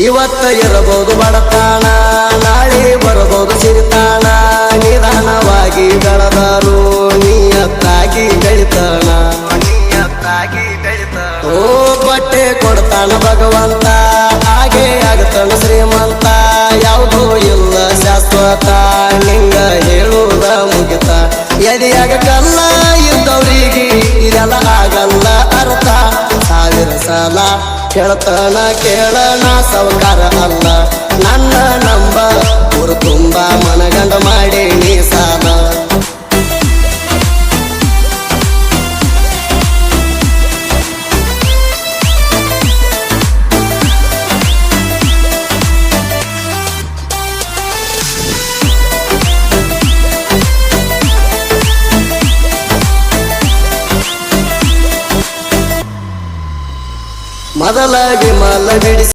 ಇವತ್ತ ಇರಬಹುದು ಬಡತಾಣ, ನಾಳೆ ಬರಬಹುದು ಸಿರಿತಾಣ. ನಿಧಾನವಾಗಿ ಬೆಳೆದರು ನಿಯತ್ತಾಗಿ ಬೆಳಿತಾನ. ಓ ಬಟ್ಟೆ ಕೊಡ್ತಾನ ಭಗವಂತ, ಹಾಗೆ ಆಗತಾನ ಶ್ರೀಮಂತ. ಯಾವುದೂ ಇಲ್ಲ ಶಾಶ್ವತ, ನಿಂಗ ಹೇಳುವುದ ಮುಗಿತ. ಎದೆಯಾಗ ಕಲ್ಲ ಇದ್ದವ್ರಿಗೆ ಇದೆಲ್ಲ ಆಗಲ್ಲ ಅರ್ಥ. ಸಾವಿರ ಸಲ ಕೇಳ್ತಾನ ಕೇಳಣ ಸಾವುಕಾರ ಅಲ್ಲ. ನನ್ನ ನಂಬ ಊರು ತುಂಬ ಮನಗಂಡ ಮಾಡಿ ನೀ ಸಾಲ. ಮೊದಲಾಗಿ ಮಲ ಬಿಡಿಸಿ